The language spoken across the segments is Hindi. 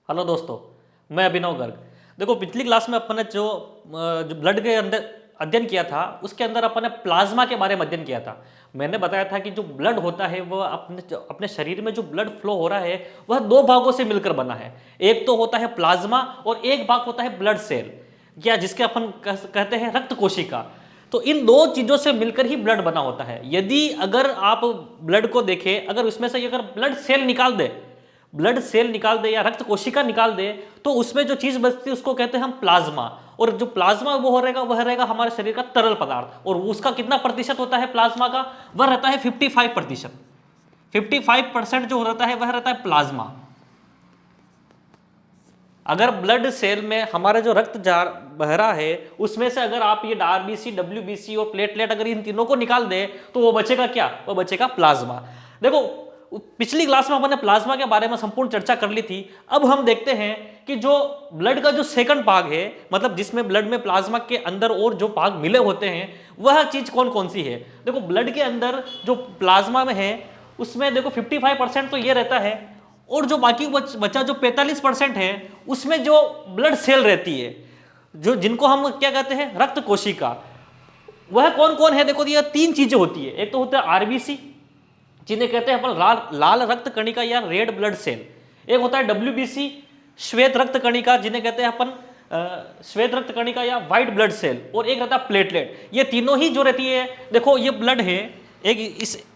हेलो दोस्तों, मैं अभिनव गर्ग। देखो, पिछली क्लास में अपन ने जो ब्लड के अंदर अध्ययन किया था, उसके अंदर अपन ने प्लाज्मा के बारे में अध्ययन किया था। मैंने बताया था कि जो ब्लड होता है वह अपने शरीर में जो ब्लड फ्लो हो रहा है वह दो भागों से मिलकर बना है। एक तो होता है प्लाज्मा और एक भाग होता है ब्लड सेल, या जिसके अपन कहते हैं रक्त कोशिका। तो इन दो चीजों से मिलकर ही ब्लड बना होता है। यदि अगर आप ब्लड को देखें, अगर उसमें से अगर ब्लड सेल निकाल दे या रक्त कोशिका निकाल दे, तो उसमें जो चीज बचती है उसको कहते हैं हम प्लाज्मा। और जो प्लाज्मा वह रहेगा हमारे शरीर का तरल पदार्थ। और उसका कितना प्रतिशत होता है प्लाज्मा का? वह रहता है 55%। 55% जो रहता है वह रहता है प्लाज्मा। अगर ब्लड सेल में हमारा जो रक्त जार बह रहा है, उसमें से अगर आप ये आरबीसी, डब्ल्यूबीसी और प्लेटलेट अगर इन तीनों को निकाल दे, तो वो बचेगा क्या? वो बचेगा प्लाज्मा। देखो, पिछली क्लास में हमने प्लाज्मा के बारे में संपूर्ण चर्चा कर ली थी। अब हम देखते हैं कि जो ब्लड का जो सेकंड भाग है, मतलब जिसमें ब्लड में प्लाज्मा के अंदर और जो भाग मिले होते हैं, वह चीज कौन कौन सी है। देखो, ब्लड के अंदर जो प्लाज्मा में है उसमें देखो 55% तो ये रहता है, और जो बाकी बचा जो 45% है उसमें जो ब्लड सेल रहती है, जो जिनको हम क्या कहते हैं, रक्त कोशिका। वह कौन कौन है? देखो, ये तीन चीजें होती है। एक तो होता है आरबीसी, जिन्हें कहते हैं अपन लाल रक्त कणिका या रेड ब्लड सेल। एक होता है डब्ल्यूबीसी, श्वेत रक्त कणिका, जिन्हें कहते हैं अपन श्वेत रक्त कणिका या व्हाइट ब्लड सेल। और एक रहता है प्लेटलेट। ये तीनों ही जो रहती है, देखो ये ब्लड है एक,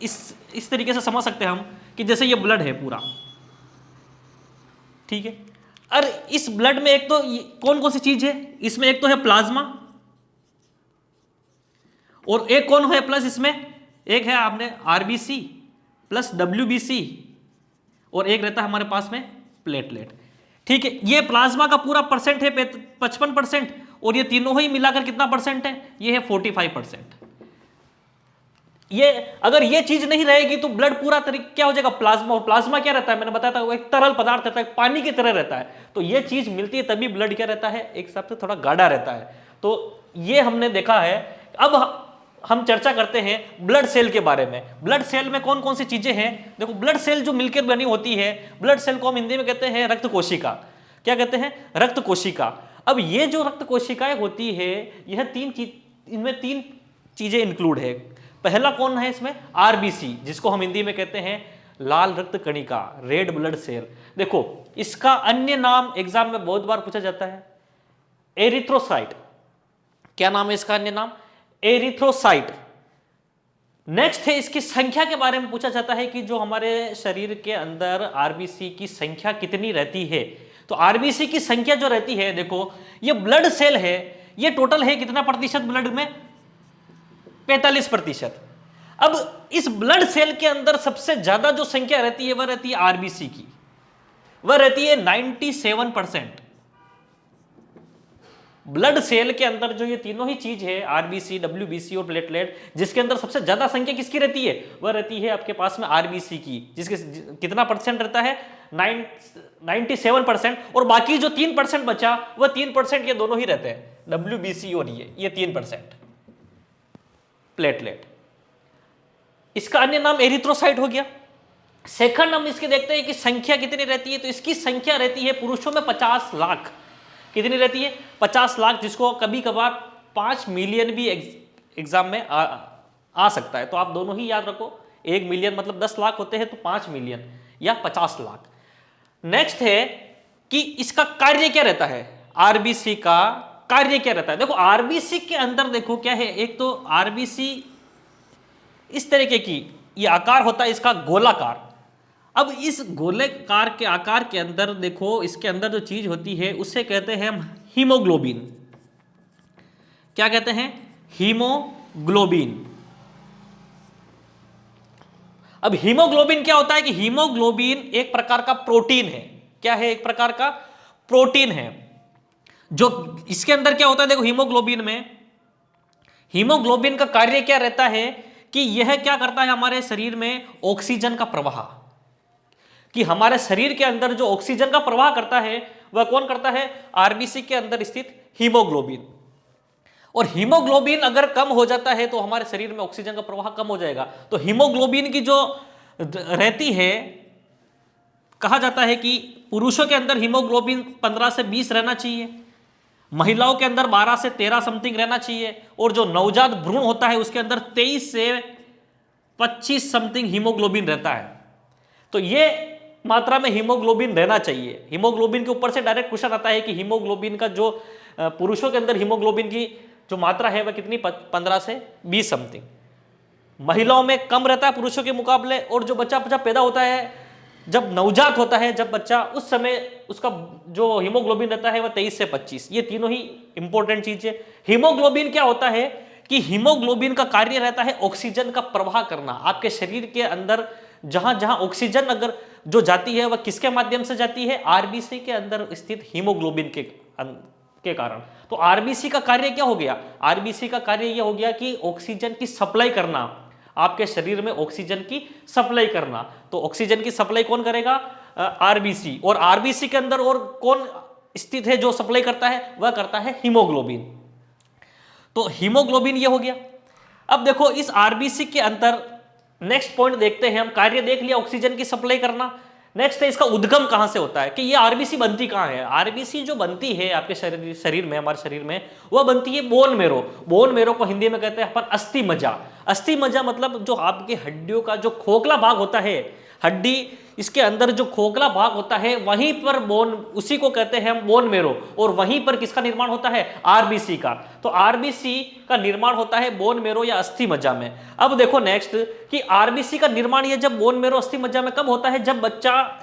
इस तरीके से समझ सकते हैं हम कि जैसे ये ब्लड है पूरा, ठीक है। और इस ब्लड में एक तो कौन कौन सी चीज है इसमें? एक तो है प्लाज्मा, और एक कौन है प्लस इसमें? एक है आपने आरबीसी प्लस डब्ल्यूबीसी, और एक रहता है हमारे पास में प्लेटलेट, ठीक है। ये प्लाज्मा का पूरा परसेंट है 55%, और ये तीनों ही मिलाकर कितना परसेंट है? ये है 45%। ये अगर ये चीज नहीं रहेगी तो ब्लड पूरा तरीके क्या हो जाएगा? प्लाज्मा। और प्लाज्मा क्या रहता है? मैंने बताया था वो एक तरल पदार्थ रहता है, पानी की तरह रहता है। तो ये चीज मिलती है तभी ब्लड क्या रहता है? एक हिसाब से थोड़ा गाढ़ा रहता है। तो ये हमने देखा है। अब हम चर्चा करते हैं ब्लड सेल के बारे में। ब्लड सेल में कौन कौन सी चीजें हैं? देखो, ब्लड सेल जो मिलकर बनी होती है, ब्लड सेल को हम हिंदी में कहते हैं रक्त कोशिका। क्या कहते हैं? रक्त कोशिका। अब ये जो रक्त कोशिकाएं होती है, यह इनमें तीन चीजें इंक्लूड है। पहला कौन है इसमें? आरबीसी, जिसको हम हिंदी में कहते हैं लाल रक्त कणिका, रेड ब्लड सेल। देखो, इसका अन्य नाम एग्जाम में बहुत बार पूछा जाता है, एरिथ्रोसाइट। क्या नाम है इसका अन्य नाम? एरिथ्रोसाइट। नेक्स्ट है, इसकी संख्या के बारे में पूछा जाता है कि जो हमारे शरीर के अंदर आरबीसी की संख्या कितनी रहती है। तो आरबीसी की संख्या जो रहती है, देखो ये ब्लड सेल है, ये टोटल है कितना प्रतिशत ब्लड में? 45%। अब इस ब्लड सेल के अंदर सबसे ज्यादा जो संख्या रहती है वह रहती है आरबीसी की, वह रहती है 97%। ब्लड सेल के अंदर जो ये तीनों ही चीज है, आरबीसी, डब्ल्यूबीसी और प्लेटलेट, जिसके अंदर सबसे ज्यादा संख्या किसकी रहती है? वह रहती है आपके पास में आरबीसी की, जिसके कितना परसेंट रहता है? 97%। और बाकी जो 3% बचा, वह 3% ये दोनों ही रहते हैं, डब्ल्यूबीसी और ये 3% प्लेटलेट। इसका अन्य नाम एरिथ्रोसाइट हो गया। सेकंड हम इसके देखते हैं कि संख्या कितनी रहती है। तो इसकी संख्या रहती है पुरुषों में 50 लाख। कितनी रहती है? 50 लाख, जिसको कभी कभार 5 मिलियन भी एग्जाम में आ सकता है। तो आप दोनों ही याद रखो, 1 मिलियन मतलब 10 लाख होते हैं, तो 5 मिलियन या 50 लाख। नेक्स्ट है कि इसका कार्य क्या रहता है? आरबीसी का कार्य क्या रहता है? देखो, आरबीसी के अंदर देखो क्या है, एक तो आरबीसी इस तरीके की ये आकार होता है इसका गोलाकार। अब इस गोलाकार के आकार के अंदर देखो, इसके अंदर जो चीज होती है उसे कहते हैं हम हीमोग्लोबिन। क्या कहते हैं? हीमोग्लोबिन। अब हीमोग्लोबिन क्या होता है कि हीमोग्लोबिन एक प्रकार का प्रोटीन है। क्या है? एक प्रकार का प्रोटीन है। जो इसके अंदर क्या होता है, देखो हीमोग्लोबिन का कार्य क्या रहता है कि यह क्या करता है, हमारे शरीर में ऑक्सीजन का प्रवाह, कि हमारे शरीर के अंदर जो ऑक्सीजन का प्रवाह करता है वह कौन करता है? आरबीसी के अंदर स्थित हीमोग्लोबिन। और हीमोग्लोबिन अगर कम हो जाता है तो हमारे शरीर में ऑक्सीजन का प्रवाह कम हो जाएगा। तो हीमोग्लोबिन की जो रहती है कहा जाता है कि पुरुषों के अंदर हीमोग्लोबिन 15 से 20 रहना चाहिए, महिलाओं के अंदर 12 से 13 समथिंग रहना चाहिए, और जो नवजात भ्रूण होता है उसके अंदर 23 से 25 समथिंग हीमोग्लोबिन रहता है। तो ये मात्रा में हीमोग्लोबिन रहना चाहिए। हीमोग्लोबिन के ऊपर से डायरेक्ट क्वेश्चन आता है कि हीमोग्लोबिन का जो पुरुषों के अंदर हीमोग्लोबिन की जो मात्रा है वह कितनी, 15 से 20 समथिंग। महिलाओं में कम रहता है पुरुषों के मुकाबले, और जो बच्चा पैदा होता है, जब नवजात होता है जब बच्चा, उस समय उसका जो हीमोग्लोबिन रहता है वह 23 से 25। ये तीनों ही इंपॉर्टेंट चीज है। हीमोग्लोबिन क्या होता है कि हीमोग्लोबिन का कार्य रहता है ऑक्सीजन का प्रवाह करना। आपके शरीर के अंदर जहां जहां ऑक्सीजन अगर जो जाती है वह किसके माध्यम से जाती है, आरबीसी के अंदर स्थित हीमोग्लोबिन के कारण। तो आरबीसी का कार्य क्या हो गया, आरबीसी का कार्य यह हो गया कि ऑक्सीजन की सप्लाई करना, आपके शरीर में ऑक्सीजन की सप्लाई करना। तो ऑक्सीजन की सप्लाई कौन करेगा, आरबीसी। और आरबीसी के अंदर और कौन स्थित है जो सप्लाई करता है, वह करता है हीमोग्लोबिन। तो हीमोग्लोबिन ये हो गया। अब देखो इस आरबीसी के अंदर नेक्स्ट पॉइंट देखते हैं हम। कार्य देख लिया ऑक्सीजन की सप्लाई करना, नेक्स्ट है इसका उद्गम कहां से होता है, कि ये आरबीसी बनती कहां है। आरबीसी जो बनती है आपके शरीर में, हमारे शरीर में, वह बनती है बोन मेरो। बोन मेरो को हिंदी में कहते हैं अपन अस्थि मज्जा। अस्थि मज्जा मतलब जो आपकी हड्डियों का जो खोखला भाग होता है, हड्डी इसके अंदर जो खोखला भाग होता है वहीं पर बोन, उसी को कहते हैं हम बोन मेरो। और वहीं पर किसका निर्माण होता है, आरबीसी का। तो आरबीसी का निर्माण होता है बोन मेरो या अस्थि मज्जा में। अब देखो नेक्स्ट कि आरबीसी का निर्माण ये जब बोन मेरो अस्थि मज्जा में कब होता है, जब बच्चा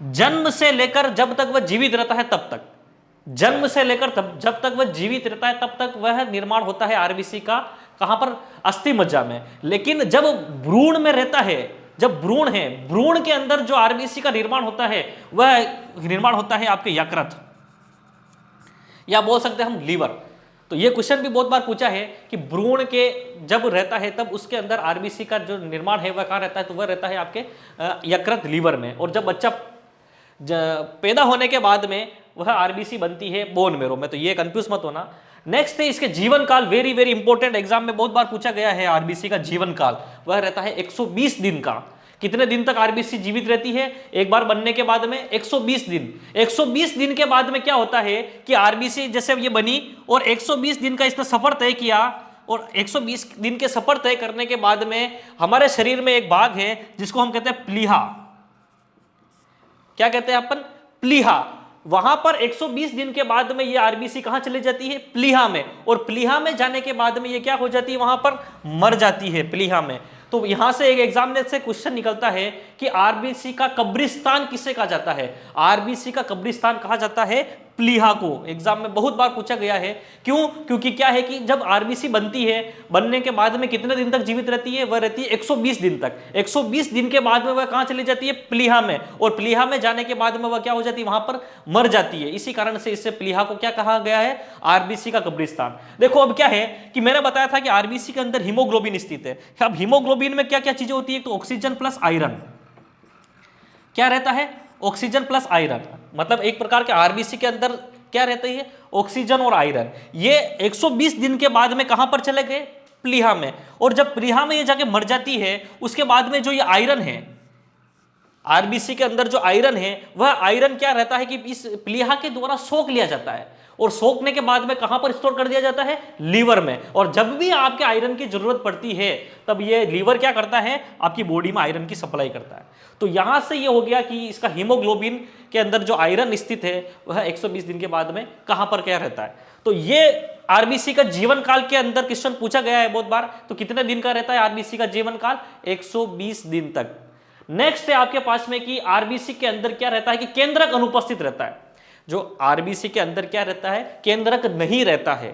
जन्म से लेकर जब तक वह जीवित रहता है तब तक, जन्म से लेकर जब तक वह जीवित रहता है तब तक वह निर्माण होता है आरबीसी का। कहां पर, अस्थि मज्जा में। लेकिन जब भ्रूण में रहता है, जब भ्रूण है, भ्रूण के अंदर जो आरबीसी का निर्माण होता है वह निर्माण होता है आपके यकृत, या बोल सकते हैं हम लीवर। तो यह क्वेश्चन भी बहुत बार पूछा है कि भ्रूण के जब रहता है तब उसके अंदर आरबीसी का जो निर्माण है वह कहां रहता है, तो वह रहता है आपके यकृत, लीवर में। और जब बच्चा पैदा होने के बाद में वह आरबीसी बनती है बोन मेरो में। तो ये कंफ्यूज मत होना। नेक्स्ट है इसके जीवन काल, वेरी वेरी इंपॉर्टेंट, एग्जाम में बहुत बार पूछा गया है। आरबीसी का जीवन काल वह रहता है 120 दिन का। कितने दिन तक आरबीसी जीवित रहती है, एक बार बनने के बाद में 120 दिन। 120 दिन के बाद में क्या होता है कि आरबीसी जैसे ये बनी और 120 दिन का इसने सफर तय किया, और 120 दिन के सफर तय करने के बाद में हमारे शरीर में एक भाग है जिसको हम कहते हैं प्लीहा। क्या कहते हैं अपन, प्लीहा। वहां पर 120 दिन के बाद में ये आरबीसी कहां चली जाती है, प्लीहा में। और प्लीहा में जाने के बाद में ये क्या हो जाती है, वहां पर मर जाती है प्लीहा में। तो यहां से एक एग्जाम से क्वेश्चन निकलता है कि आरबीसी का कब्रिस्तान किसे कहा जाता है। आरबीसी का कब्रिस्तान कहा जाता है प्लीहा को। एग्जाम में बहुत बार पूछा गया है। क्यों, क्योंकि क्या है कि जब आरबीसी बनती है, बनने के बाद में कितने दिन तक जीवित रहती है, वह रहती है 120 दिन तक। 120 दिन के बाद में वह कहां चली जाती है, प्लीहा में। और प्लीहा में जाने के बाद में वह क्या हो जाती है, वहां पर मर जाती है। इसी कारण से इससे प्लीहा को क्या कहा गया है, आरबीसी का कब्रिस्तान। देखो अब क्या है कि मैंने बताया था कि आरबीसी के अंदर हीमोग्लोबिन स्थित है। अब हीमोग्लोबिन में क्या क्या चीजें होती है, तो ऑक्सीजन प्लस आयरन। क्या रहता है, ऑक्सीजन प्लस आयरन। मतलब एक प्रकार के आरबीसी के अंदर क्या रहती है, ऑक्सीजन और आयरन। ये 120 दिन के बाद में कहां पर चले गए, प्लीहा में। और जब प्लीहा में ये जाके मर जाती है, उसके बाद में जो ये आयरन है, आरबीसी के अंदर जो आयरन है, वह आयरन क्या रहता है कि इस प्लीहा के द्वारा सोख लिया जाता है। और सोखने के बाद में कहां पर स्टोर कर दिया जाता है, लीवर में। और जब भी आपके आयरन की जरूरत पड़ती है तब ये लीवर क्या करता है, आपकी बॉडी में आयरन की सप्लाई करता है। तो यहां से ये हो गया कि इसका हीमोग्लोबिन के अंदर जो आयरन स्थित है वह 120 दिन के बाद में कहां पर क्या रहता है। तो ये आरबीसी का जीवन काल के अंदर क्वेश्चन पूछा गया है बहुत बार। तो कितने दिन का रहता है आरबीसी का जीवन काल, 120 दिन तक। नेक्स्ट है आपके पास में कि आरबीसी के अंदर क्या रहता है कि केंद्रक अनुपस्थित रहता है। जो आरबीसी के अंदर क्या रहता है, केंद्रक नहीं रहता है।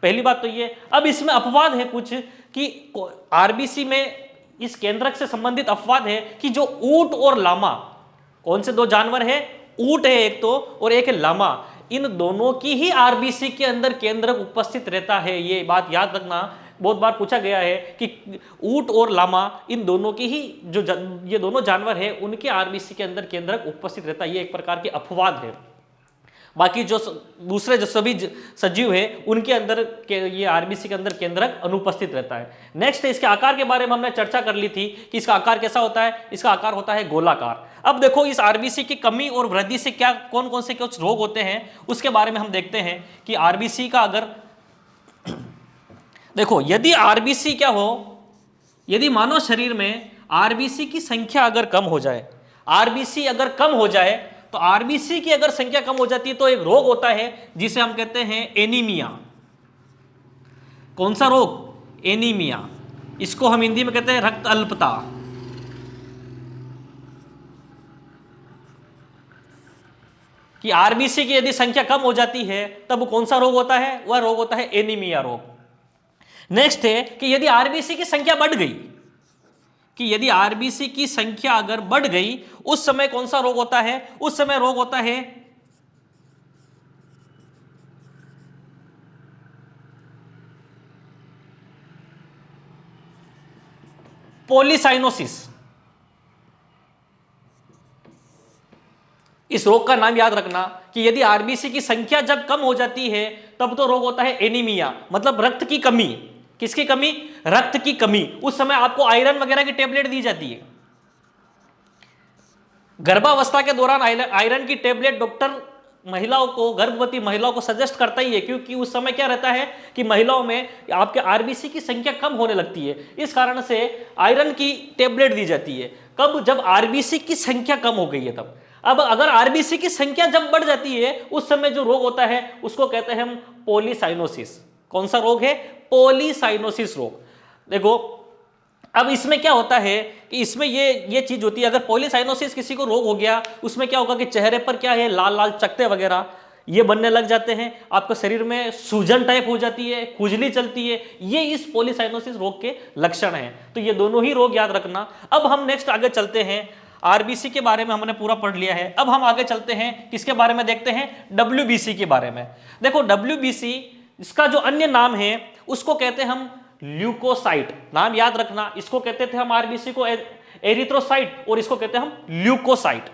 पहली बात तो ये। अब इसमें अपवाद है कुछ कि आरबीसी में इस केंद्रक से संबंधित अपवाद है कि जो ऊंट और लामा, कौन से दो जानवर है, ऊंट है एक तो और एक है लामा, इन दोनों की ही आरबीसी के अंदर केंद्रक उपस्थित रहता है। ये बात याद रखना, बहुत बार पूछा गया है कि ऊंट और लामा, इन दोनों की ही ये दोनों जानवर है, उनके आरबीसी के अंदर केंद्रक उपस्थित रहता है। ये एक प्रकार के अपवाद है। बाकी जो दूसरे जो सभी सजीव है उनके अंदर ये आरबीसी के अंदर केंद्रक अनुपस्थित रहता है। नेक्स्ट है इसके आकार के बारे में हमने चर्चा कर ली थी कि इसका आकार कैसा होता है, इसका आकार होता है गोलाकार। अब देखो इस आरबीसी की कमी और वृद्धि से क्या कौन कौन से कुछ रोग होते हैं उसके बारे में हम देखते हैं कि आरबीसी का अगर देखो यदि आरबीसी क्या हो, यदि मानव शरीर में आरबीसी की संख्या अगर कम हो जाए, आरबीसी अगर कम हो जाए तो आरबीसी की अगर संख्या कम हो जाती है तो एक रोग होता है जिसे हम कहते हैं एनीमिया। कौन सा रोग? एनीमिया। इसको हम हिंदी में कहते हैं रक्त अल्पता। कि आरबीसी की यदि संख्या कम हो जाती है तब कौन सा रोग होता है? वह रोग होता है एनीमिया रोग। नेक्स्ट है कि यदि आरबीसी की संख्या बढ़ गई, कि यदि आरबीसी की संख्या अगर बढ़ गई उस समय कौन सा रोग होता है? उस समय रोग होता है पॉलीसाइनोसिस। इस रोग का नाम याद रखना कि यदि आरबीसी की संख्या जब कम हो जाती है तब तो रोग होता है एनीमिया, मतलब रक्त की कमी। किसकी कमी? रक्त की कमी। उस समय आपको आयरन वगैरह की टेबलेट दी जाती है। गर्भावस्था के दौरान आयरन की टेबलेट डॉक्टर महिलाओं को, गर्भवती महिलाओं को सजेस्ट करता ही है, क्योंकि उस समय क्या रहता है कि महिलाओं में आपके आरबीसी की संख्या कम होने लगती है, इस कारण से आयरन की टेबलेट दी जाती है। कब? जब आरबीसी की संख्या कम हो गई है तब। अब अगर आरबीसी की संख्या जब बढ़ जाती है उस समय जो रोग होता है उसको कहते हैं हम पॉलीसाइनोसिस। कौन सा रोग है? पॉलीसाइनोसिस रोग। देखो अब इसमें क्या होता है कि इसमें ये चीज होती है, अगर पॉलीसाइनोसिस किसी को रोग हो गया उसमें क्या होगा कि चेहरे पर क्या है, लाल लाल चकत्ते वगैरह ये बनने लग जाते हैं, आपके शरीर में सूजन टाइप हो जाती है, खुजली चलती है, ये इस पॉलीसाइनोसिस रोग के लक्षण हैं। तो ये दोनों ही रोग याद रखना। अब हम नेक्स्ट आगे चलते हैं, आरबीसी के बारे में हमने पूरा पढ़ लिया है। अब हम आगे चलते हैं, किसके बारे में देखते हैं? डब्ल्यूबीसी के बारे में। देखो डब्ल्यूबीसी इसका जो अन्य नाम है उसको कहते हैं हम ल्यूकोसाइट। नाम याद रखना, इसको कहते थे हम आरबीसी को एरिथ्रोसाइट और इसको कहते हैं हम ल्यूकोसाइट।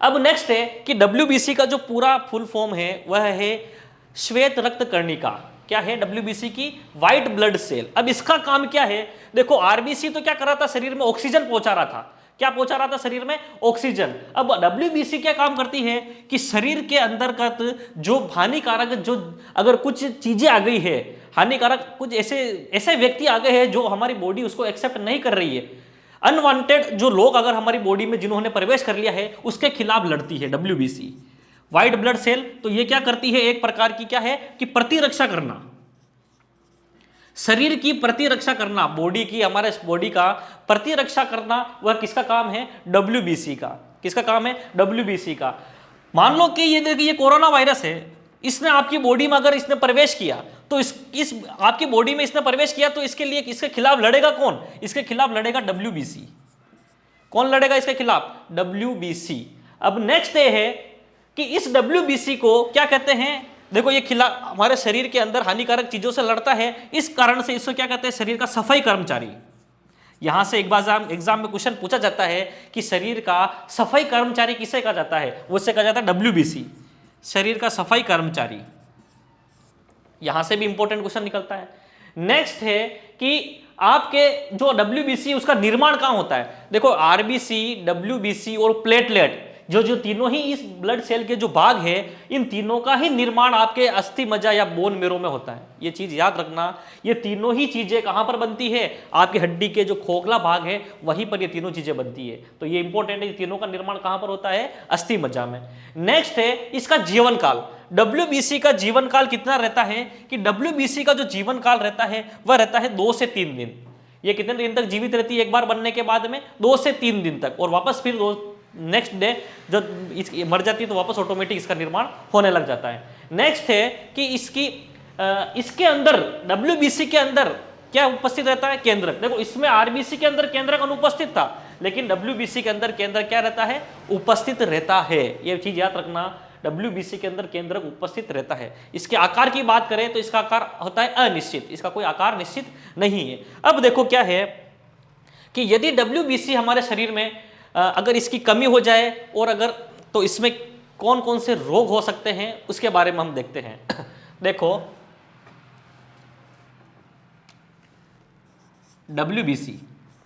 अब नेक्स्ट है कि डब्ल्यूबीसी का जो पूरा फुल फॉर्म है वह है श्वेत रक्त कर्णिका। क्या है? डब्ल्यूबीसी की व्हाइट ब्लड सेल। अब इसका काम क्या है? देखो आरबीसी तो क्या कर रहा था, शरीर में ऑक्सीजन पहुंचा रहा था। क्या पहुंचा रहा था शरीर में? ऑक्सीजन। अब डब्ल्यूबीसी क्या काम करती है कि शरीर के अंतर्गत जो हानिकारक, जो अगर कुछ चीजें आ गई है, हानिकारक कुछ ऐसे व्यक्ति आ गए हैं जो हमारी बॉडी उसको एक्सेप्ट नहीं कर रही है, अनवांटेड जो लोग अगर हमारी बॉडी में जिन्होंने प्रवेश कर लिया है उसके खिलाफ लड़ती है डब्ल्यूबीसी व्हाइट ब्लड सेल। तो ये क्या करती है? एक प्रकार की क्या है कि प्रतिरक्षा करना, शरीर की प्रतिरक्षा करना, बॉडी की, हमारे बॉडी का प्रतिरक्षा करना, वह किसका काम है? डब्ल्यूबीसी का। किसका काम है? डब्ल्यूबीसी का। मान लो कि ये देखिए ये कोरोना वायरस है, इसने आपकी बॉडी में अगर इसने प्रवेश किया तो इस आपकी बॉडी में इसने प्रवेश किया तो इसके लिए इसके खिलाफ लड़ेगा कौन? इसके खिलाफ लड़ेगा डब्ल्यूबीसी। कौन लड़ेगा इसके खिलाफ? डब्ल्यूबीसी। अब नेक्स्ट ये है कि इस डब्ल्यूबीसी को क्या कहते हैं? देखो ये हमारे शरीर के अंदर हानिकारक चीजों से लड़ता है, इस कारण से इसको क्या कहते हैं? शरीर का सफाई कर्मचारी। यहां से एक बार एग्जाम में क्वेश्चन पूछा जाता है कि शरीर का सफाई कर्मचारी किसे कहा जाता है? उससे कहा जाता है डब्ल्यूबीसी, शरीर का सफाई कर्मचारी। यहां से भी इंपॉर्टेंट क्वेश्चन निकलता है। नेक्स्ट है कि आपके जो डब्ल्यूबीसी उसका निर्माण कहां होता है? देखो आरबीसी, डब्ल्यूबीसी और प्लेटलेट, जो तीनों ही इस ब्लड सेल के जो भाग है, इन तीनों का ही निर्माण आपके अस्थि मज्जा या बोन मेरो में होता है। ये चीज याद रखना, ये तीनों ही चीजें कहां पर बनती है? आपकी हड्डी के जो खोखला भाग है वहीं पर ये तीनों चीजें बनती है। तो ये इंपॉर्टेंट है, ये तीनों का निर्माण कहां पर होता है? अस्थि मज्जा में। नेक्स्ट है इसका जीवन काल। डब्ल्यूबीसी का जीवन काल कितना रहता है? कि डब्ल्यूबीसी का जो जीवन काल रहता है वह रहता है 2 से 3 दिन। ये कितने दिन तक जीवित रहती है? एक बार बनने के बाद में 2 से 3 दिन तक, और वापस फिर नेक्स्ट डे जब मर जाती है तो वापस ऑटोमेटिक इसका निर्माण होने लग जाता है। नेक्स्ट है कि इसके अंदर डब्ल्यूबीसी के अंदर क्या उपस्थित रहता है? केंद्रक। देखो इसमें आरबीसी के अंदर केंद्रक अनुपस्थित था, लेकिन डब्ल्यूबीसी के अंदर केंद्रक क्या रहता है? उपस्थित रहता है। यह चीज याद रखना, डब्ल्यूबीसी के अंदर केंद्रक उपस्थित रहता है। इसके आकार की बात करें तो इसका आकार होता है अनिश्चित, इसका कोई आकार निश्चित नहीं है। अब देखो क्या है कि यदि डब्ल्यूबीसी हमारे शरीर में अगर इसकी कमी हो जाए और अगर, तो इसमें कौन कौन से रोग हो सकते हैं उसके बारे में हम देखते हैं। देखो WBC,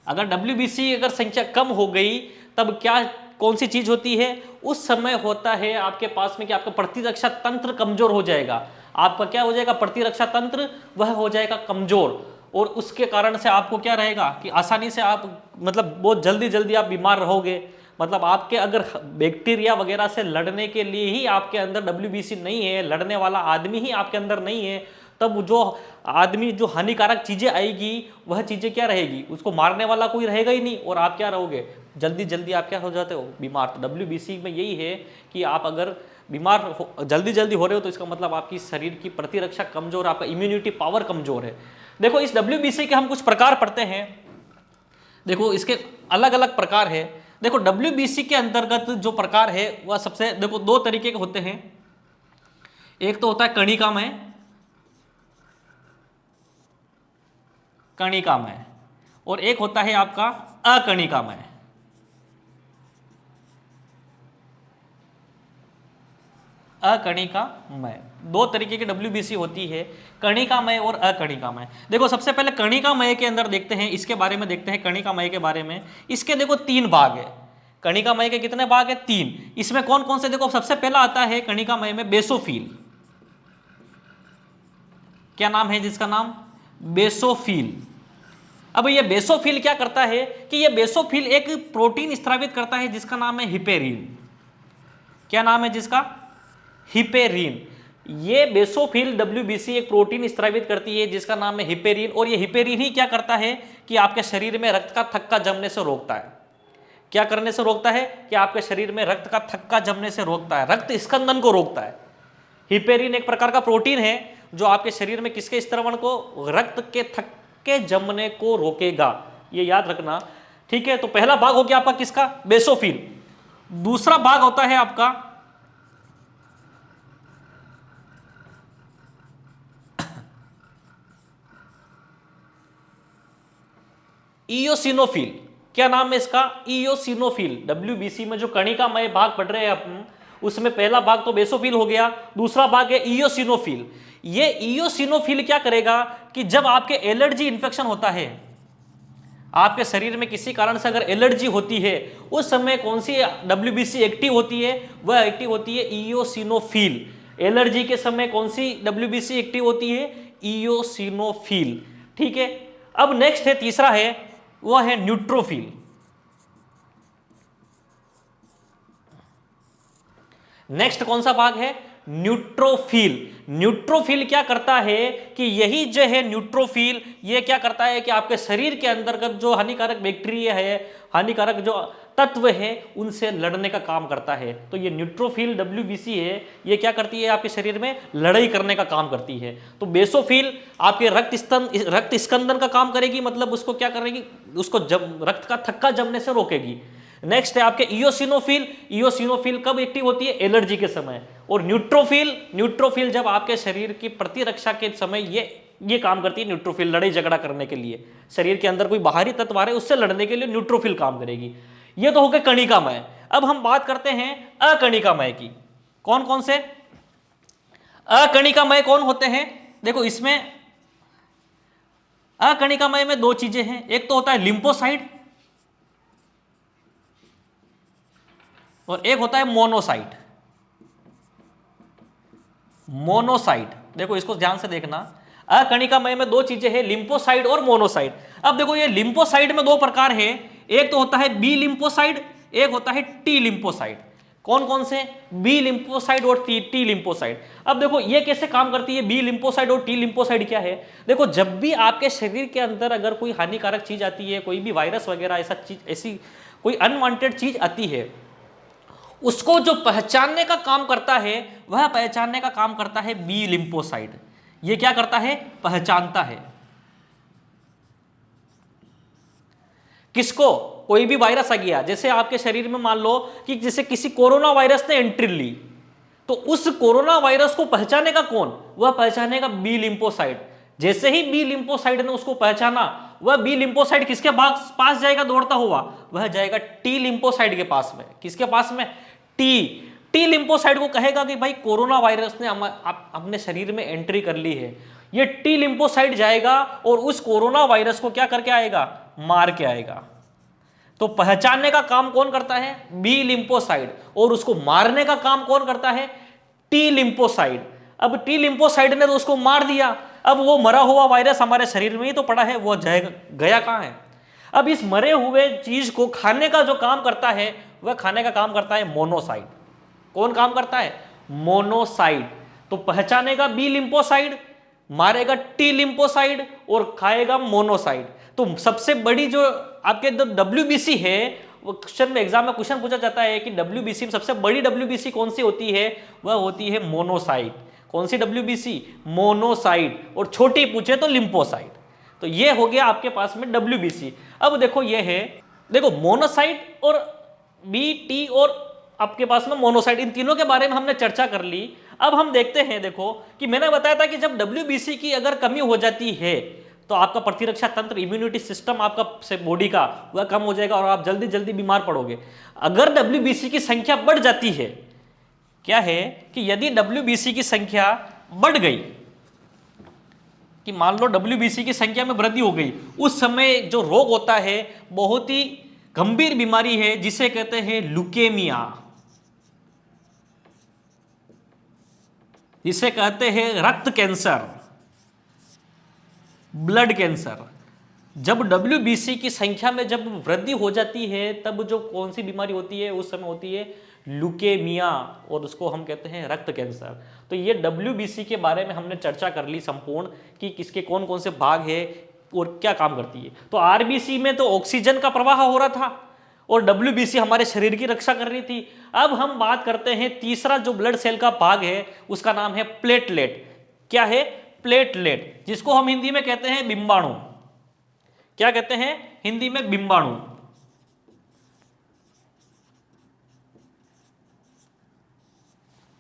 अगर WBC अगर संख्या कम हो गई तब क्या कौन सी चीज होती है, उस समय होता है आपके पास में कि आपका प्रतिरक्षा तंत्र कमजोर हो जाएगा। आपका क्या हो जाएगा, प्रतिरक्षा तंत्र वह हो जाएगा कमजोर, और उसके कारण से आपको क्या रहेगा कि आसानी से आप मतलब बहुत जल्दी जल्दी आप बीमार रहोगे। मतलब आपके अगर बैक्टीरिया वगैरह से लड़ने के लिए ही आपके अंदर WBC नहीं है, लड़ने वाला आदमी ही आपके अंदर नहीं है, तब जो आदमी जो हानिकारक चीजें आएगी वह चीजें क्या रहेगी, उसको मारने वाला कोई रहेगा ही नहीं, और आप क्या रहोगे, जल्दी जल्दी आप क्या हो जाते हो, बीमार। तो WBC में यही है कि आप अगर बीमार जल्दी जल्दी हो रहे हो तो इसका मतलब आपकी शरीर की प्रतिरक्षा कमजोर, आपका इम्यूनिटी पावर कमजोर है। देखो इस WBC के हम कुछ प्रकार पढ़ते हैं। देखो इसके अलग अलग प्रकार है। देखो WBC के अंतर्गत जो प्रकार है वह सबसे, देखो दो तरीके के होते हैं। एक तो होता है कणिकामय, कणिकामय, और एक होता है आपका अकणिकामय। अकणिकामय, दो तरीके की WBC होती है, कणिकामय और अकणिकामय। देखो सबसे पहले कणिकामय के अंदर देखते हैं, इसके बारे में देखते हैं कणिकामय के बारे में। इसके देखो 3 भाग है। कणिकामय के कितने भाग है, 3। इसमें कौन कौन से, देखो सबसे पहला आता है कणिकामय में बेसोफिल। क्या नाम है जिसका नाम, बेसोफिल। अब ये बेसोफिल क्या करता है कि ये बेसोफिल एक प्रोटीन स्रावित करता है जिसका नाम है हिपेरिन। क्या नाम है जिसका, हिपेरिन। ये बेसोफिल WBC एक प्रोटीन स्रावित करती है जिसका नाम है हिपेरिन, और ये हिपेरिन ही क्या करता है कि आपके शरीर में रक्त का थक्का जमने से रोकता है। क्या करने से रोकता है कि आपके शरीर में रक्त का थक्का जमने से रोकता है, रक्त स्कंदन को रोकता है। हिपेरिन एक प्रकार का प्रोटीन है जो आपके शरीर में किसके स्त्रवण को, रक्त के थक्के जमने को रोकेगा, ये याद रखना, ठीक है। तो पहला भाग हो गया आपका किसका, बेसोफिल। दूसरा भाग होता है आपका इयोसिनोफिल। क्या नाम है इसका, इयोसिनोफिल। WBC में जो कणिकामय भाग पढ़ रहे हैं अपन, उसमें पहला भाग तो बेसोफिल हो गया, दूसरा भाग है इयोसिनोफिल। ये इयोसिनोफिल क्या करेगा कि जब आपके एलर्जी इन्फेक्शन होता है, आपके शरीर में किसी कारण से अगर एलर्जी होती है, उस समय कौन सी WBC एक्टिव होती है, वह एक्टिव होती है इयोसिनोफिल। एलर्जी के समय कौन सी WBC एक्टिव होती है, इयोसिनोफिल, ठीक है। अब नेक्स्ट है, तीसरा है, वह है न्यूट्रोफिल। नेक्स्ट कौन सा भाग है, न्यूट्रोफिल। न्यूट्रोफिल क्या करता है कि यही जो है न्यूट्रोफिल, ये क्या करता है कि आपके शरीर के अंतर्गत जो हानिकारक बैक्टीरिया है, हानिकारक जो तत्व है, उनसे लड़ने का काम करता है। तो ये न्यूट्रोफिल WBC है, ये क्या करती है, आपके शरीर में लड़ाई करने का काम करती है। तो बेसोफिल आपके रक्त स्कंदन का काम करेगी, मतलब उसको क्या करेगी, उसको रक्त का थक्का जमने से रोकेगी। नेक्स्ट है आपके इयोसिनोफिल। इयोसिनोफिल कब एक्टिव होती है, एलर्जी के समय। और न्यूट्रोफिल जब आपके शरीर की प्रतिरक्षा के समय ये काम करती है। न्यूट्रोफिल लड़ाई झगड़ा करने के लिए, शरीर के अंदर कोई बाहरी तत्व आ रहे उससे लड़ने के लिए न्यूट्रोफिल काम करेगी। ये तो हो गए कणिकामय। अब हम बात करते हैं अकणिकामय की। कौन कौन से अकणिकामय कौन होते हैं, देखो इसमें अकणिकामय में 2 चीजें हैं। एक तो होता है लिम्फोसाइट और एक होता है मोनोसाइट। मोनोसाइट, देखो इसको ध्यान से देखना। अकणिकामय में 2 चीजें हैं, लिम्फोसाइट और मोनोसाइट। अब देखो ये लिम्फोसाइट में 2 प्रकार है, एक तो होता है बी लिम्फोसाइट, एक होता है टी लिम्फोसाइट। कौन कौन से, बी लिम्फोसाइट और टी लिम्फोसाइट। अब देखो ये कैसे काम करती है, बी लिम्फोसाइट और टी लिम्फोसाइट क्या है। देखो जब भी आपके शरीर के अंदर अगर कोई हानिकारक चीज आती है, कोई भी वायरस वगैरह ऐसा चीज, ऐसी कोई अनवांटेड चीज आती है, उसको जो पहचानने का काम करता है, वह पहचानने का काम करता है बी लिम्फोसाइट। ये क्या करता है, पहचानता है। किसको, कोई भी वायरस आ गया, जैसे आपके शरीर में मान लो कि जैसे किसी कोरोना वायरस ने एंट्री ली, तो उस कोरोना वायरस को पहचानेगा कौन, वह पहचानेगा बी लिम्फोसाइट। जैसे ही बी लिम्फोसाइट ने उसको पहचाना, वह बी लिम्फोसाइट किसके पास जाएगा दौड़ता हुआ, वह जाएगा टी लिम्फोसाइट के पास में। किसके पास में, टी टी लिम्फोसाइट को कहेगा कि भाई कोरोना वायरस ने अपने शरीर में एंट्री कर ली है, ये टी लिम्फोसाइट जाएगा और उस कोरोना वायरस को क्या करके आएगा, मार के आएगा। तो पहचानने का काम कौन करता है, बी लिम्फोसाइट, और उसको मारने का काम कौन करता है, टी लिम्फोसाइट। अब टी लिम्फोसाइट ने तो उसको मार दिया, अब वो मरा हुआ वायरस हमारे शरीर में ही तो पड़ा है, वो गया कहां है। अब इस मरे हुए चीज को खाने का जो काम करता है, वह खाने का काम करता है मोनोसाइट। कौन काम करता है, मोनोसाइट। तो पहचानेगा बी लिम्फोसाइट, मारेगा टी लिम्फोसाइट और खाएगा मोनोसाइट। तो सबसे बड़ी जो आपके WBC है, वो क्वेश्चन में एग्जाम में क्वेश्चन पूछा जाता है कि WBC में सबसे बड़ी WBC कौन सी होती है, वह होती है मोनोसाइट। कौन सी WBC, मोनोसाइट, और छोटी पूछे तो लिम्फोसाइट। तो ये हो गया आपके पास में WBC। अब देखो ये है, देखो मोनोसाइट और BT और आपके पास में मोनोसाइट, इन तीनों के बारे में हमने चर्चा कर ली। अब हम देखते हैं, देखो कि मैंने बताया था कि जब WBC की अगर कमी हो जाती है तो आपका प्रतिरक्षा तंत्र, इम्यूनिटी सिस्टम आपका से बॉडी का वह कम हो जाएगा और आप जल्दी जल्दी बीमार पड़ोगे। अगर WBC की संख्या बढ़ जाती है, क्या है कि यदि WBC की संख्या बढ़ गई, कि मान लो WBC की संख्या में वृद्धि हो गई, उस समय जो रोग होता है बहुत ही गंभीर बीमारी है जिसे कहते हैं ल्यूकेमिया, जिसे कहते हैं रक्त कैंसर, ब्लड कैंसर। जब WBC की संख्या में जब वृद्धि हो जाती है, तब जो कौन सी बीमारी होती है, उस समय होती है ल्यूकेमिया, और उसको हम कहते हैं रक्त कैंसर। तो ये WBC के बारे में हमने चर्चा कर ली संपूर्ण, कि किसके कौन कौन से भाग है और क्या काम करती है। तो RBC में तो ऑक्सीजन का प्रवाह हो रहा था और WBC हमारे शरीर की रक्षा कर रही थी। अब हम बात करते हैं तीसरा जो ब्लड सेल का भाग है, उसका नाम है प्लेटलेट। क्या है, प्लेटलेट, जिसको हम हिंदी में कहते हैं बिंबाणु। क्या कहते हैं हिंदी में, बिंबाणु।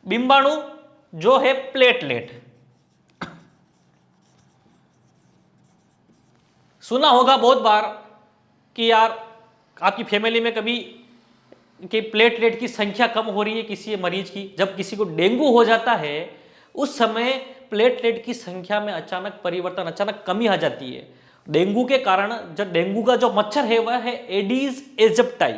बिंबाणु जो है प्लेटलेट। सुना होगा बहुत बार कि यार आपकी फैमिली में कभी कि प्लेटलेट की संख्या कम हो रही है किसी मरीज की। जब किसी को डेंगू हो जाता है, उस समय प्लेटलेट की संख्या में अचानक परिवर्तन, अचानक कमी आ जाती है। डेंगू के कारण, जब डेंगू का जो मच्छर है वह है एडीज एजिप्टाई,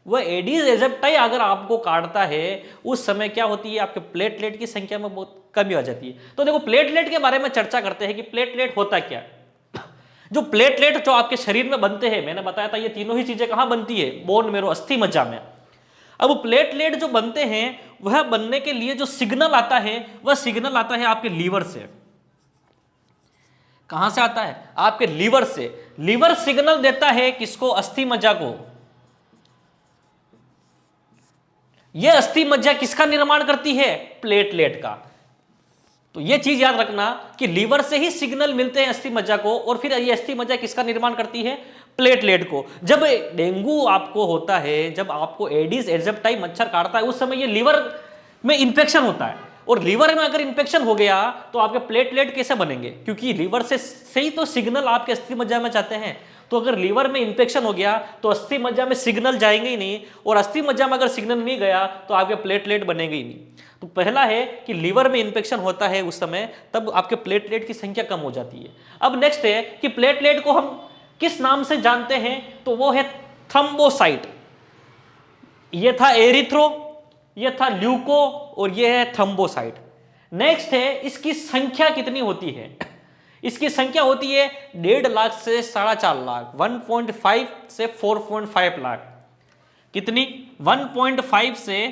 वह एडीज एजिप्टाई अगर आपको काटता है, उस समय क्या होती है, आपके प्लेटलेट की संख्या में बहुत कमी आ जाती है। तो देखो प्लेटलेट के बारे में चर्चा करते हैं कि प्लेटलेट होता क्या। जो प्लेटलेट जो आपके शरीर में बनते हैं, मैंने बताया था ये तीनों ही चीजें कहां बनती है, बोन मेरो, अस्थि मज्जा में। अब प्लेटलेट जो बनते हैं, वह बनने के लिए जो सिग्नल आता है, वह सिग्नल आता है आपके लीवर से। कहां से आता है, आपके लीवर से। लीवर सिग्नल देता है किसको, अस्थि मज्जा को। यह अस्थि मज्जा किसका निर्माण करती है, प्लेटलेट का। तो यह चीज याद रखना कि लीवर से ही सिग्नल मिलते हैं अस्थि मज्जा को, और फिर यह अस्थि मज्जा किसका निर्माण करती है, प्लेटलेट को। जब डेंगू आपको होता है, जब आपको एडिस एजिप्टाई मच्छर काटता है, उस समय ये लीवर में इंफेक्शन होता है, और लीवर में अगर इंफेक्शन हो गया तो आपके प्लेटलेट कैसे बनेंगे, क्योंकि लीवर से ही तो सिग्नल आपके अस्थि मज्जा में जाते हैं। तो अगर लीवर में इंफेक्शन हो गया तो अस्थि मज्जा में सिग्नल जाएंगे ही नहीं, और अस्थि मज्जा में अगर सिग्नल नहीं गया तो आपके प्लेटलेट बनेंगे ही नहीं। तो पहला है कि लीवर में इंफेक्शन होता है उस समय, तब आपके प्लेटलेट की संख्या कम हो जाती है। अब नेक्स्ट है कि प्लेटलेट को हम किस नाम से जानते हैं, तो वो है थ्रोम्बोसाइट। ये था एरिथ्रो, ये था ल्यूको, और ये है थ्रोम्बोसाइट। नेक्स्ट है इसकी संख्या कितनी होती है। इसकी संख्या होती है 1.5 लाख से 4.5 लाख, 1.5 से 4.5 लाख। कितनी, 1.5 से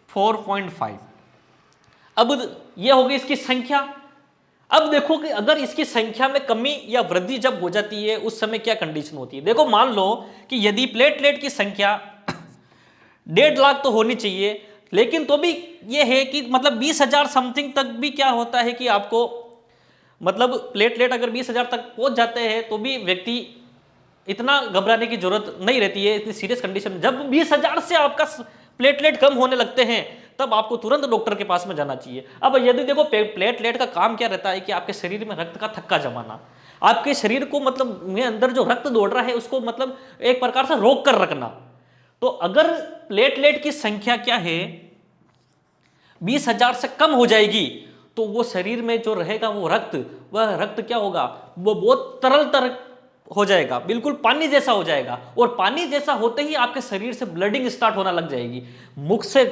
4.5। अब ये होगी इसकी संख्या। अब देखो कि अगर इसकी संख्या में कमी या वृद्धि जब हो जाती है, उस समय क्या कंडीशन होती है। देखो मान लो कि यदि प्लेटलेट की संख्या 1.5 लाख तो होनी चाहिए, लेकिन तो भी ये है कि मतलब 20,000 समथिंग तक भी क्या होता है कि आपको मतलब प्लेटलेट अगर 20,000 तक पहुंच जाते हैं तो भी व्यक्ति इतना घबराने की जरूरत नहीं रहती है, इतनी सीरियस कंडीशन। जब 20,000 से आपका प्लेटलेट कम होने लगते हैं, तब आपको तुरंत डॉक्टर के पास में जाना चाहिए। अब यदि देखो प्लेटलेट का काम क्या रहता है कि आपके शरीर में रक्त का थक्का जमाना, आपके शरीर को मतलब में अंदर जो रक्त दौड़ रहा है उसको मतलब एक प्रकार से रोक कर रखना। तो अगर प्लेटलेट की संख्या क्या है, 20,000 से कम हो जाएगी तो वो शरीर में जो रहेगा वो रक्त, वह रक्त क्या होगा, वो बहुत तरल हो जाएगा, बिल्कुल पानी जैसा हो जाएगा। और पानी जैसा होते ही आपके शरीर से ब्लडिंग स्टार्ट होना लग जाएगी, मुख से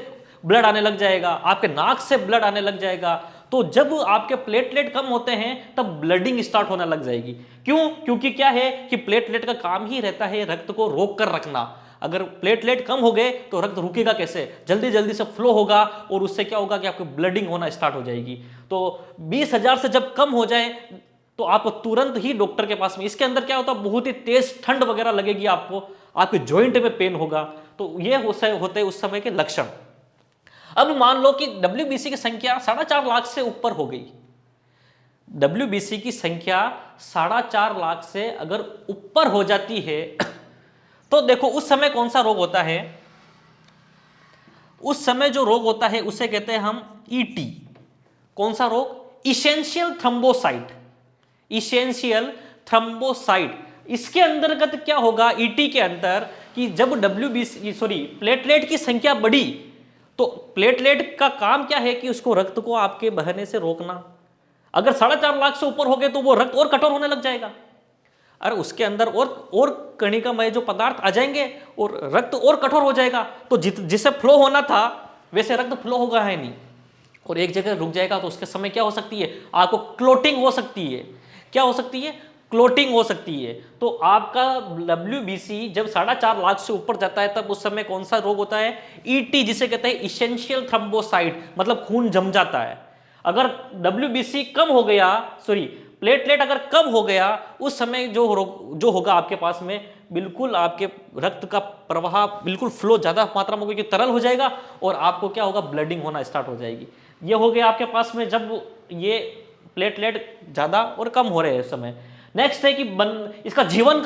ब्लड आने लग जाएगा, आपके नाक से ब्लड आने लग जाएगा। तो जब आपके प्लेटलेट कम होते हैं तब ब्लडिंग स्टार्ट होना लग जाएगी। क्यों? क्योंकि क्या है कि प्लेटलेट का काम ही रहता है रक्त को रोक कर रखना। अगर प्लेटलेट कम हो गए तो रक्त रुकेगा कैसे, जल्दी जल्दी से फ्लो होगा और उससे क्या होगा कि आपको ब्लडिंग होना स्टार्ट हो जाएगी। तो 20,000 से जब कम हो जाए तो आप तुरंत ही डॉक्टर के पास में, इसके अंदर क्या होता है बहुत ही तेज ठंड वगैरह लगेगी आपको, आपके जॉइंट में पेन होगा। तो ये होते उस समय के लक्षण। अब मान लो कि WBC की संख्या 4.5 लाख से ऊपर हो गई, WBC की संख्या 4.5 लाख से अगर ऊपर हो जाती है तो देखो उस समय कौन सा रोग होता है, उस समय जो रोग होता है उसे कहते हैं हम ET। कौन सा रोग? Essential thrombocyte, essential thrombocyte. इसके अंतर्गत क्या होगा ET के अंदर कि जब प्लेटलेट की संख्या बढ़ी तो प्लेटलेट का काम क्या है कि उसको रक्त को आपके बहने से रोकना। अगर 4.5 लाख से ऊपर हो गए तो वो रक्त और कठोर होने लग जाएगा, अरे उसके अंदर और कणिकामय जो पदार्थ आ जाएंगे और रक्त और कठोर हो जाएगा। तो जिसे फ्लो होना था वैसे रक्त फ्लो होगा है नहीं और एक जगह रुक जाएगा। तो उसके समय क्या हो सकती है, आपको क्लोटिंग हो सकती है। क्या हो सकती है? क्लोटिंग हो सकती है। तो आपका WBC जब 4.5 लाख से ऊपर जाता है तब उस समय कौन सा रोग होता है? ET, जिसे कहते हैं इसेंशियल थ्रोम्बोसाइट, मतलब खून जम जाता है। अगर WBC कम हो गया, प्लेटलेट अगर कम हो गया, उस समय जो होगा आपके पास में, बिल्कुल आपके रक्त का प्रवाह बिल्कुल फ्लो ज्यादा मात्रा में होगी कि तरल हो जाएगा और आपको क्या होगा, ब्लडिंग होना स्टार्ट हो जाएगी। ये हो गया आपके पास में जब ये प्लेटलेट ज्यादा और कम हो रहे हैं उस समय। नेक्स्ट है कि इसका जीवन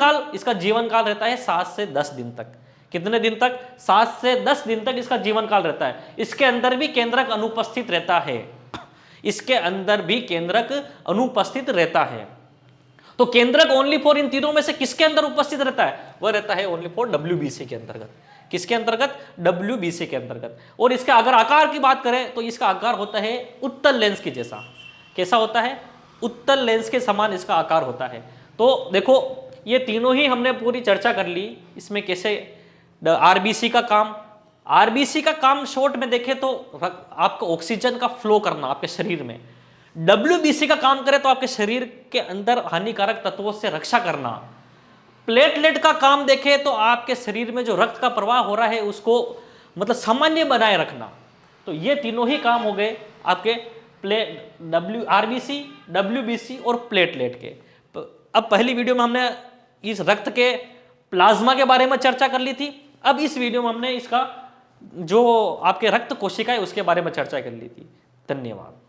काल रहता है 7 से 10 दिन तक। कितने दिन तक? 7 से 10 दिन तक इसका जीवन काल रहता है। इसके अंदर भी केंद्रक अनुपस्थित रहता है, इसके अंदर भी केंद्रक अनुपस्थित रहता है। तो केंद्रक ओनली फॉर इन तीनों में से किसके अंदर उपस्थित रहता है? वह रहता है ओनली फॉर WBC के अंतर्गत। किसके अंतर्गत? WBC के अंतर्गत। और इसका अगर आकार की बात करें तो इसका आकार होता है उत्तल लेंस के जैसा। कैसा होता है? उत्तल लेंस के समान इसका आकार होता है। तो देखो ये तीनों ही हमने पूरी चर्चा कर ली। इसमें कैसे RBC का काम शॉर्ट में देखें तो आपको ऑक्सीजन का फ्लो करना आपके शरीर में। WBC का काम करे तो आपके शरीर के अंदर हानिकारक तत्वों से रक्षा करना। प्लेटलेट का काम देखें तो आपके शरीर में जो रक्त का प्रवाह हो रहा है उसको मतलब सामान्य बनाए रखना। तो ये तीनों ही काम हो गए आपके RBC, WBC और प्लेटलेट के। अब पहली वीडियो में हमने इस रक्त के प्लाज्मा के बारे में चर्चा कर ली थी। अब इस वीडियो में हमने इसका जो आपके रक्त कोशिका है उसके बारे में चर्चा कर ली थी। धन्यवाद।